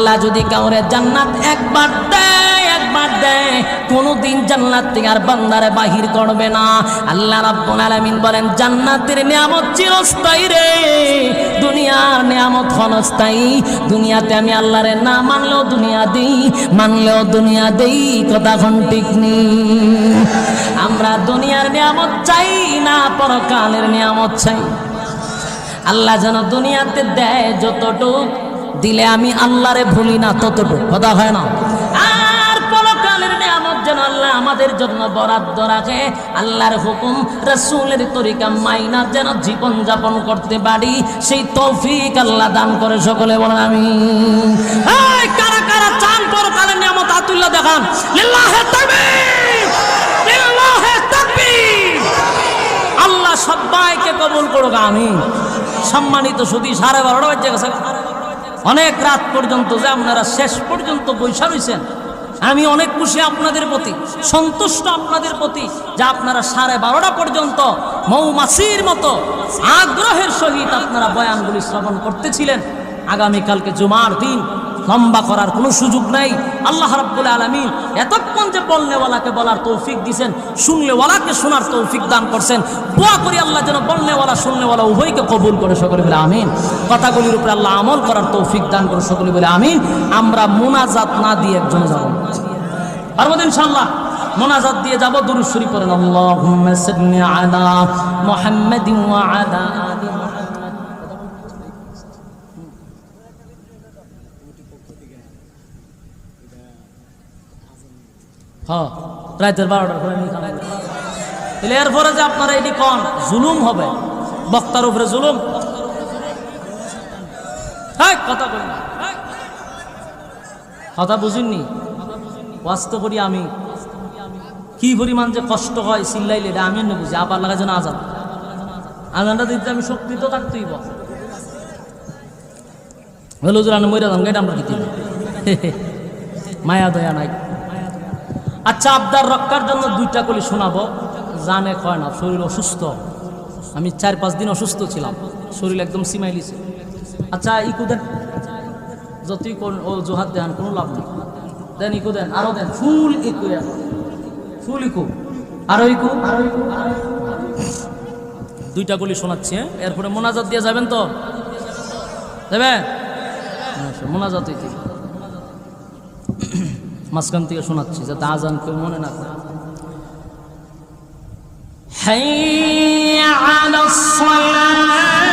আল্লাহ যদি কাউরে জান্নাত একবার দেয় কোনদিন জান্নাত থেকে আর বান্দারে বাহির করবে না। আল্লাহ রাব্বুল আলামিন বলেন জান্নাতের নিয়ামত চিরস্থায়ী রে, দুনিয়ার নিয়ামত ক্ষণস্থায়ী। দুনিয়াতে আমি আল্লাহরে না মানলেও দুনিয়া দেই, মানলেও দুনিয়া দেই, কথা কোন ঠিক নেই। আমরা দুনিয়ার নিয়ামত চাই না, পরকালের নিয়ামত চাই। আল্লাহ যেন দুনিয়াতে দেয় যতটুক, দিলে আমি আল্লাহরে ভুলি না ততটুক, কথা হয় না। আর পরকালের নিয়ামত যেন আল্লাহ আমাদের জন্য বরাদ্দ রাখে। আল্লাহর হুকুম রাসূলের তরিকা মাইনা যেন জীবন যাপন করতে পারি, সেই তৌফিক আল্লাহ দান করে। সকলে বলেন আমিন। এই কারা কারা চান পরকালের নিয়ামত আতুল্লাহ দেখান। লিল্লাহি তাকবীর, লিল্লাহি তাকবীর। আল্লাহ সবাইকে কবুল করুক, আমিন। সম্মানিত সুধী, 12:30 বাজে গেছে, অনেক রাত পর্যন্ত যে আপনারা শেষ পর্যন্ত বৈশা রয়েছেন, আমি অনেক খুশি আপনাদের প্রতি, সন্তুষ্ট আপনাদের প্রতি যে আপনারা 12:30 পর্যন্ত মৌমাছির মতো আগ্রহের সহিত আপনারা বয়ানগুলি শ্রবণ করতেছিলেন। আগামীকালকে জুমার দিন লম্বা করার কোনো সুযোগ নাই। আল্লাহ রাব্বুল আলামিন এতক্ষণ যে বলনেওয়ালাকে বলার তৌফিক দিয়েছেন, শুনলেওয়ালাকে শোনার তৌফিক দান করছেন। দোয়া করি আল্লাহ যেন বলনেওয়ালা শুননেওয়ালা উভয়কে কবুল করে। সকলে বলে আমিন। কথাগুলির উপরে আল্লাহ আমল করার তৌফিক দান করে। সকলে বলে আমিন। আমরা মুনাজাত না দিয়ে একজনে যাব, পারবো ইনশাআল্লাহ। মুনাজাত দিয়ে যাব। দুরূদ শরীফ পড়েন। আল্লাহুম্মা সাল্লি আলা মুহাম্মাদিন ওয়া আলা আলি মুহাম্মাদ। হ্যাঁ, রাতের 12টার পরে তাহলে এরপরে যে আপনারা এটি কন জুলুম হবে, বক্তার উপরে জুলুম। কথা বলি, কথা বুঝিনি। ওয়াস্ত করি আমি, কি পরিমাণ যে কষ্ট হয় চিল্লাইলে, এটা আমি না বুঝি। আবার লাগা যেন আজান, আজানটা দিতে আমি শক্তি তো থাকতেই বল। হলো জোরানো মইরা যান, গাইড আমরা দিতে মায়া দয়া নাই। আচ্ছা, আবদার রক্ষার জন্য 2টা কলি শোনাবো। জানে কয় না, শরীর অসুস্থ। আমি 4-5 দিন অসুস্থ ছিলাম, শরীর একদম সিমাইলিছে। আচ্ছা, ইকু দেন, যতই কোন ও জোহাত দেন কোনো লাভ নেই। দেন ইকু দেন, আরো দেন, ফুল ইকু, ফুল ইকু, আরো ইকু। 2টা কলি শোনাচ্ছি। এরপরে মোনাজাত দিয়ে যাবেন তো, দেবে মোনাজাত হইতে মাঝখান থেকে শোনাচ্ছি যাতে আজান কেউ মনে না করে। হাইয়া আলাস সালাত।